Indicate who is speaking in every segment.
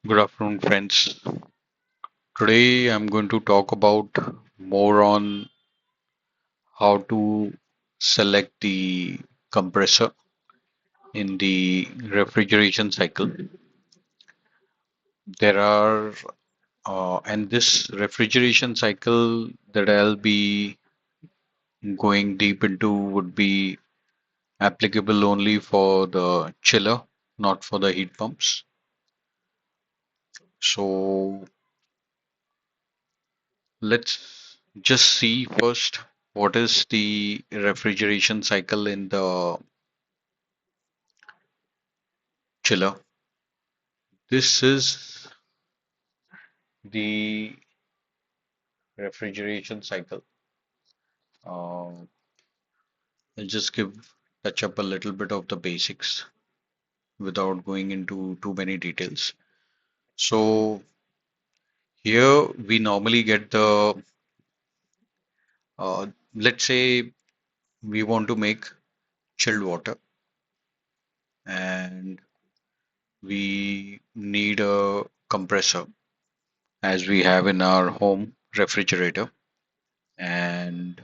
Speaker 1: Good afternoon, friends. Today I'm going to talk about more on how to select the compressor in the refrigeration cycle. There are, and this refrigeration cycle that I'll be going deep into would be applicable only for the chiller, not for the heat pumps. So let's just see first what is the refrigeration cycle in the chiller. This is the refrigeration cycle. Um, I'll just touch up a little bit of the basics without going into too many details. So here we normally get the let's say we want to make chilled water and we need a compressor as we have in our home refrigerator. And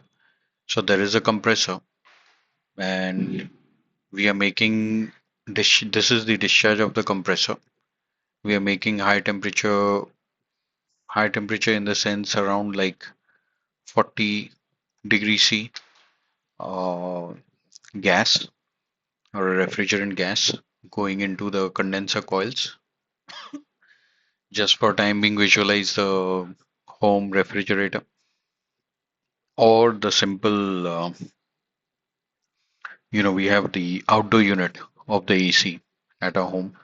Speaker 1: so there is a compressor and we are making this is the discharge of the compressor. We are making high temperature in the sense around like 40 degrees C uh, gas or a refrigerant gas going into the condenser coils. Just for time being, visualize the home refrigerator or the simple, we have the outdoor unit of the AC at our home.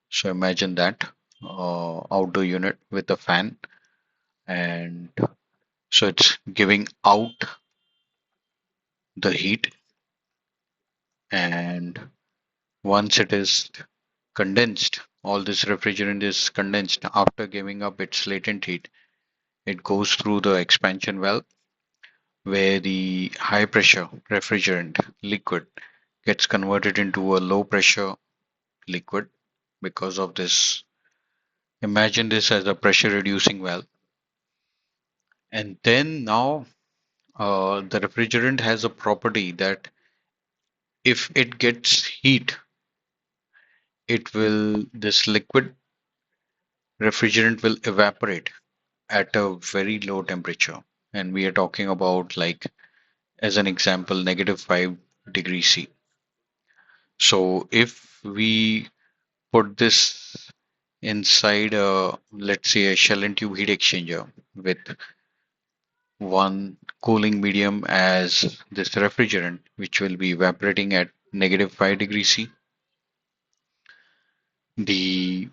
Speaker 1: So imagine that outdoor unit with a fan, and so it's giving out the heat, and once it is condensed, all this refrigerant is condensed after giving up its latent heat. It goes through the expansion valve where the high pressure refrigerant liquid gets converted into a low pressure liquid because of this. Imagine this as a pressure reducing valve. And then now the refrigerant has a property that if it gets heat, it will, this liquid refrigerant will evaporate at a very low temperature. And we are talking about, like, as an example, negative 5 degrees C. So if we put this inside a, let's say, a shell and tube heat exchanger with one cooling medium as this refrigerant, which will be evaporating at negative 5 degrees C, the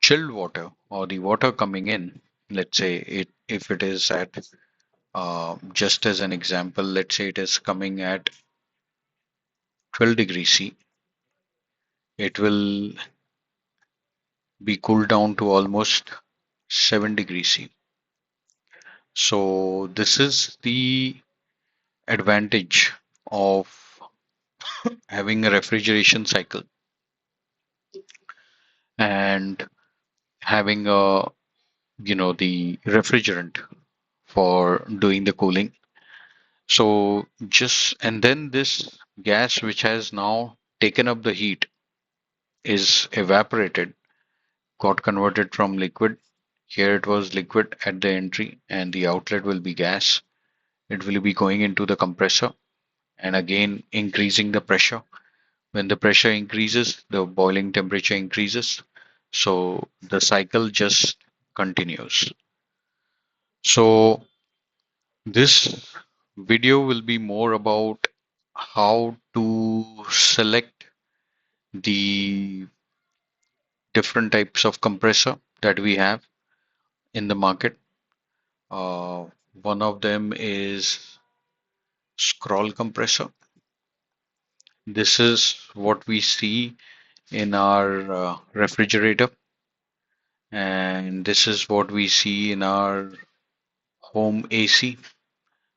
Speaker 1: chilled water or the water coming in, let's say if it is at, just as an example, let's say it is coming at 12 degrees C, it will be cooled down to almost 7 degrees C. So this is the advantage of having a refrigeration cycle and having a, the refrigerant for doing the cooling. So just, and then this gas which has now taken up the heat is evaporated, got converted from liquid. Here it was liquid at the entry and the outlet will be gas. It will be going into the compressor and again increasing the pressure. When the pressure increases, the boiling temperature increases. So the cycle just continues. So this video will be more about how to select the different types of compressor that we have in the market. Uh, One of them is scroll compressor. This is what we see in our refrigerator, and this is what we see in our home AC.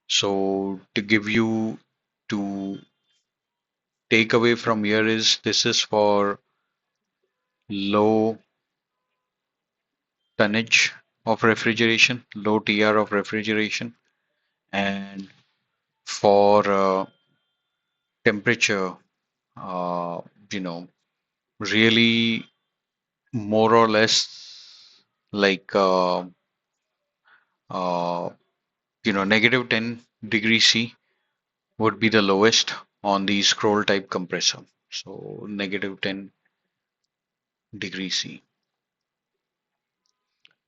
Speaker 1: So to give you, to take away from here is this is for low spannage of refrigeration, low TR of refrigeration, and for temperature, uh, you know, really more or less like uh, negative 10 degrees C would be the lowest on the scroll type compressor. So negative 10 degrees C.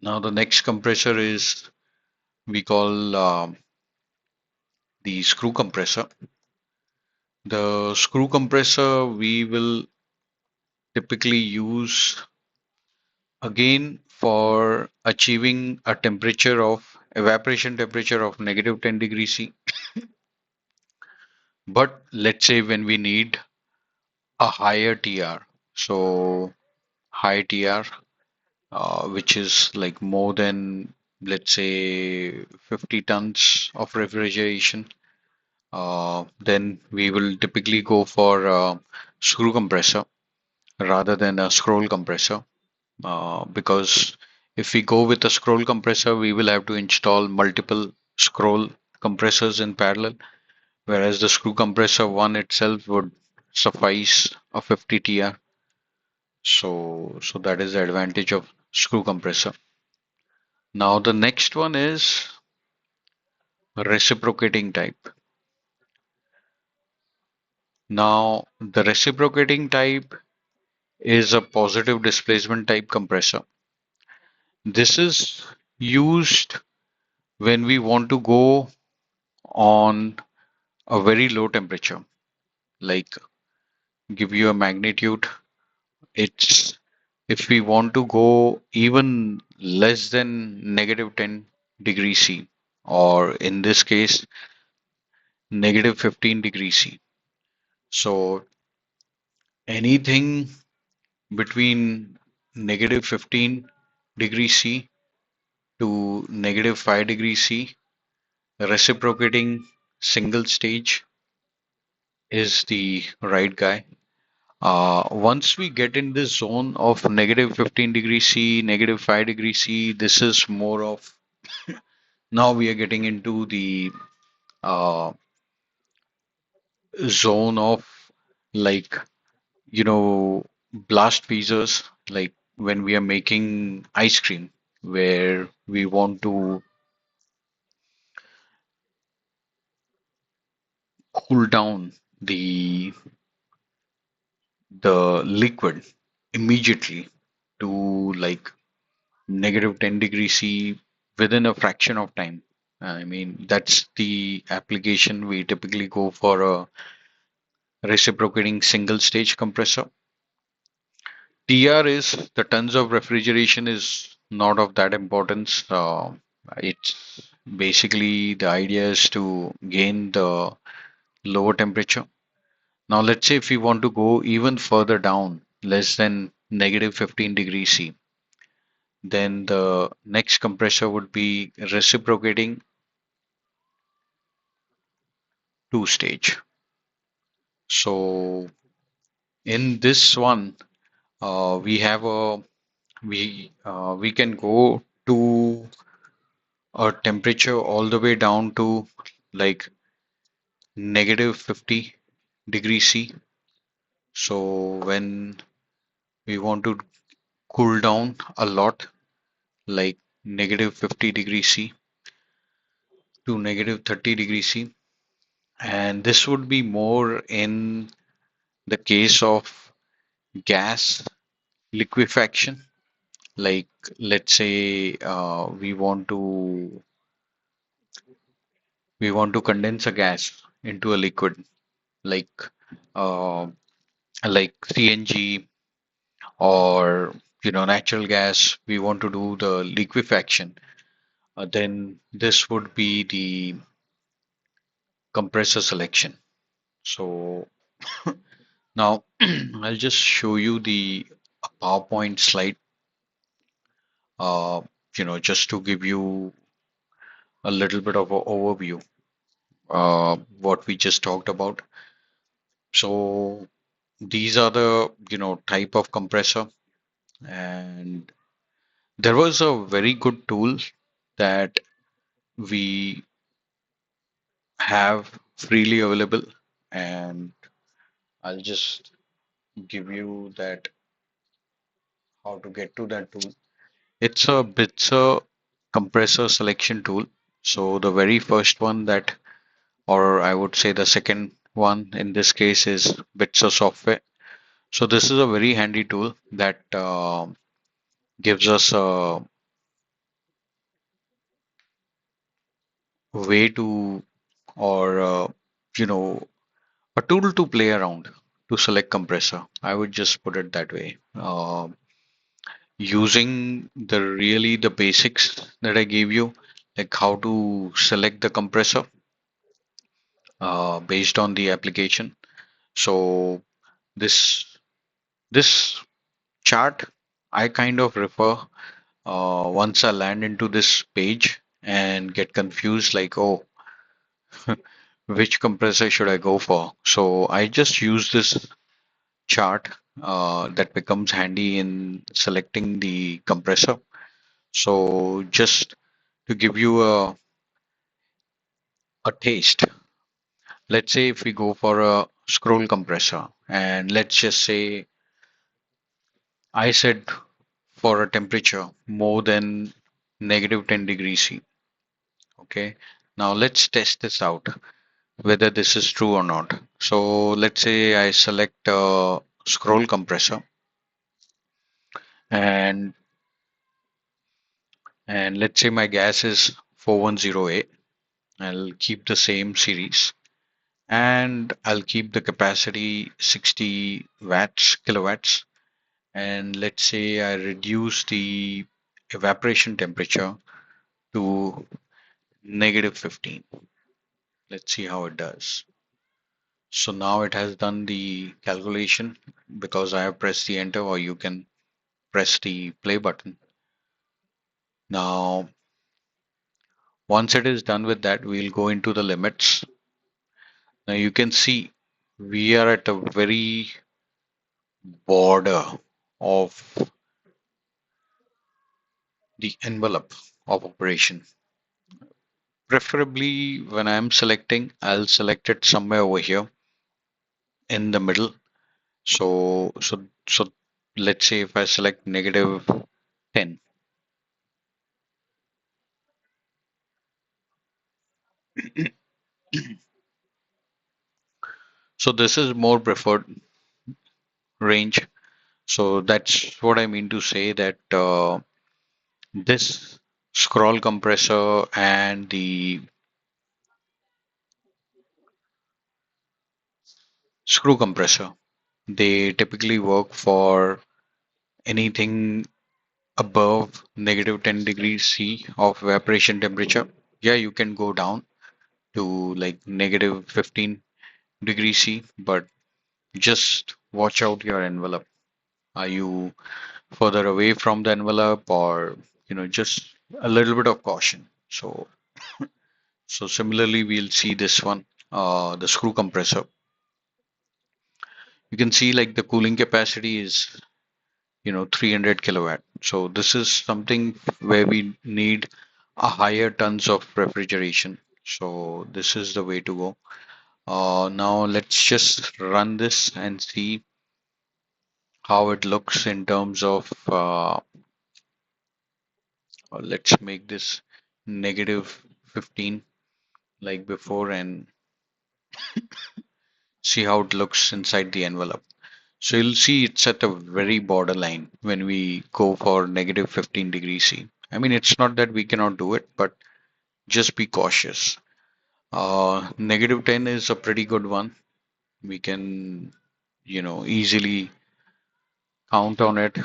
Speaker 1: Now the next compressor is we call the screw compressor. The screw compressor we will typically use again for achieving a temperature of evaporation temperature of negative 10 degrees C. But let's say when we need a higher TR, so high TR, which is like more than let's say 50 tons of refrigeration, then we will typically go for a screw compressor rather than a scroll compressor. Because if we go with a scroll compressor, we will have to install multiple scroll compressors in parallel, whereas the screw compressor one itself would suffice a 50 TR. So that is the advantage of screw compressor. Now the next one is reciprocating type. Now the reciprocating type is a positive displacement type compressor. This is used when we want to go on a very low temperature. Like give you a magnitude, it's if we want to go even less than negative 10 degrees C, or in this case, negative 15 degrees C. So anything between negative 15 degrees C to negative 5 degrees C, reciprocating single stage is the right guy. Once we get in this zone of negative 15 degrees C, negative 5 degrees C, this is more of now we are getting into the uh, zone of like, blast pizzas, like when we are making ice cream, where we want to cool down the the liquid immediately to like negative 10 degrees C within a fraction of time. I mean, that's the application we typically go for a reciprocating single stage compressor. TR is the tons of refrigeration is not of that importance. It's basically the idea is to gain the lower temperature. Now, let's say if we want to go even further down, less than negative 15 degrees C, then the next compressor would be reciprocating two stage. So in this one, we have a we can go to a temperature all the way down to like negative 50 degrees C. So when we want to cool down a lot, like negative 50 degrees C to negative 30 degrees C, and this would be more in the case of gas liquefaction. Like let's say we want to condense a gas into a liquid, like uh, like CNG or natural gas. We want to do the liquefaction. Then this would be the compressor selection. So now I'll just show you the PowerPoint slide, uh, just to give you a little bit of an overview, what we just talked about. So these are the, type of compressor, and There was a very good tool that we have freely available, and I'll just give you that how to get to that tool. It's a Bitzer compressor selection tool. So the very first one that, or I would say the second one in this case is Bitzer software. So this is a very handy tool that gives us a way to, or you know, a tool to play around to select compressor. I would just put it that way. Using the basics that I gave you, like how to select the compressor based on the application. So this this chart I kind of refer once I land into this page and get confused, like, oh, which compressor should I go for? So I just use this chart that becomes handy in selecting the compressor. So just to give you a taste, let's say if we go for a scroll compressor, and let's just say I said for a temperature more than negative 10 degrees C. Okay. Now let's test this out, whether this is true or not. So let's say I select a scroll compressor, and let's say my gas is 410A. I'll keep the same series, and I'll keep the capacity 60 watts, kilowatts. And let's say I reduce the evaporation temperature to negative 15. Let's see how it does. So now it has done the calculation because I have pressed the enter, or you can press the play button. Now, once it is done with that, we'll go into the limits. Now you can see we are at a very border of the envelope of operation. Preferably when I'm selecting, I'll select it somewhere over here in the middle. So let's say if I select negative 10. So this is more preferred range. So that's what I mean to say that this scroll compressor and the screw compressor, they typically work for anything above negative 10 degrees C of evaporation temperature. Yeah, you can go down to like negative 15 degrees C, but just watch out your envelope. Are you further away from the envelope, or just a little bit of caution? So similarly, we'll see this one, the screw compressor. You can see like the cooling capacity is 300 kilowatt. So this is something where we need a higher tons of refrigeration. So this is the way to go. Now let's just run this and see how it looks in terms of let's make this negative 15 like before, and see how it looks inside the envelope. So you'll see it's at a very borderline when we go for negative 15 degrees C. I mean, it's not that we cannot do it, but just be cautious. Negative 10 is a pretty good one. We can, easily count on it,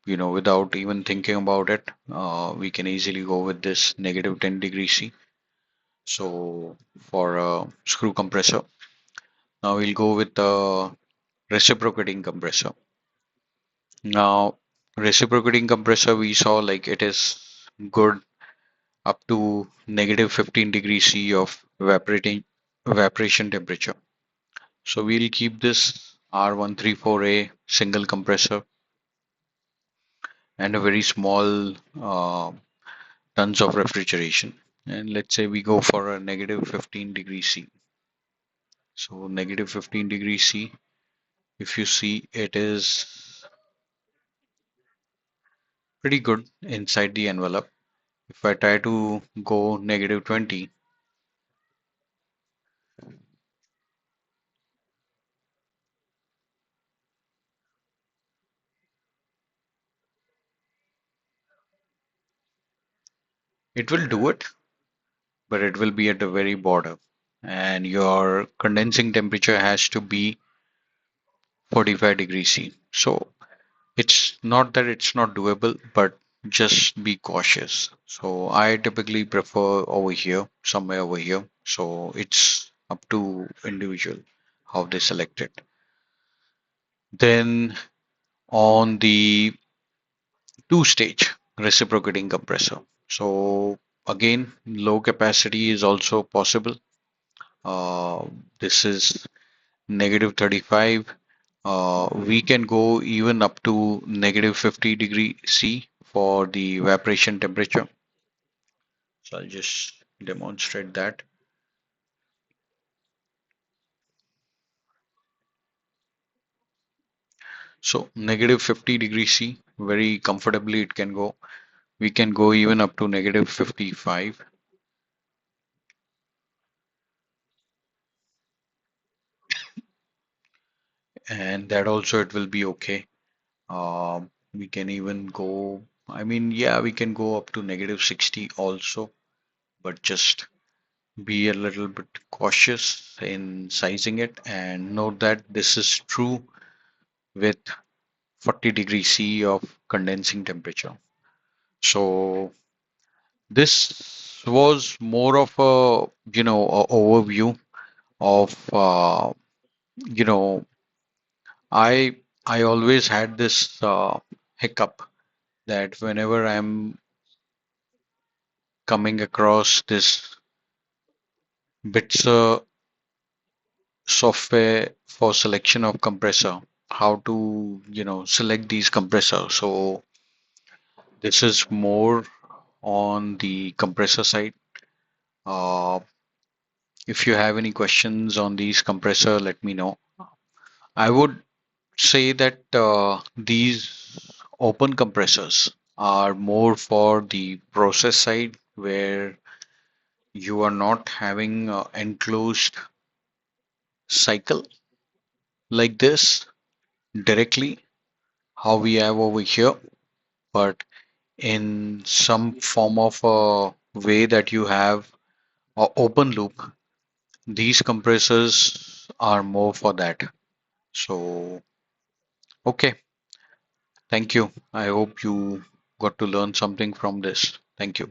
Speaker 1: without even thinking about it. We can easily go with this negative 10 degrees C. So for a screw compressor, now we'll go with the reciprocating compressor. Now, reciprocating compressor, we saw like it is good up to negative 15 degrees C of evaporation temperature. So we'll keep this R134A single compressor, and a very small tons of refrigeration. And let's say we go for a negative 15 degrees C. So negative 15 degrees C, if you see, it is pretty good inside the envelope. If I try to go negative 20, it will do it, but it will be at the very bottom. And your condensing temperature has to be 45 degrees C. So it's not that it's not doable, but just be cautious. So I typically prefer over here, somewhere over here. So it's up to individual how they select it. Then on the two stage reciprocating compressor. So again, low capacity is also possible. Uh, this is negative 35. We can go even up to negative 50 degree C for the evaporation temperature. So I'll just demonstrate that. So negative 50 degree C, very comfortably it can go. We can go even up to negative 55, and that also it will be okay. We can even go, I mean, yeah, we can go up to negative 60 also, but just be a little bit cautious in sizing it and note that this is true with 40 degrees C of condensing temperature. So this was more of a, overview of, you know, I I always had this hiccup that whenever I'm coming across this Bitzer software for selection of compressor, how to, select these compressors. So this is more on the compressor side. Uh, if you have any questions on these compressor, let me know. I would say that these open compressors are more for the process side where you are not having enclosed cycle like this directly how we have over here, but in some form of a way that you have a open loop. These compressors are more for that. So, okay, thank you. I hope you got to learn something from this. Thank you.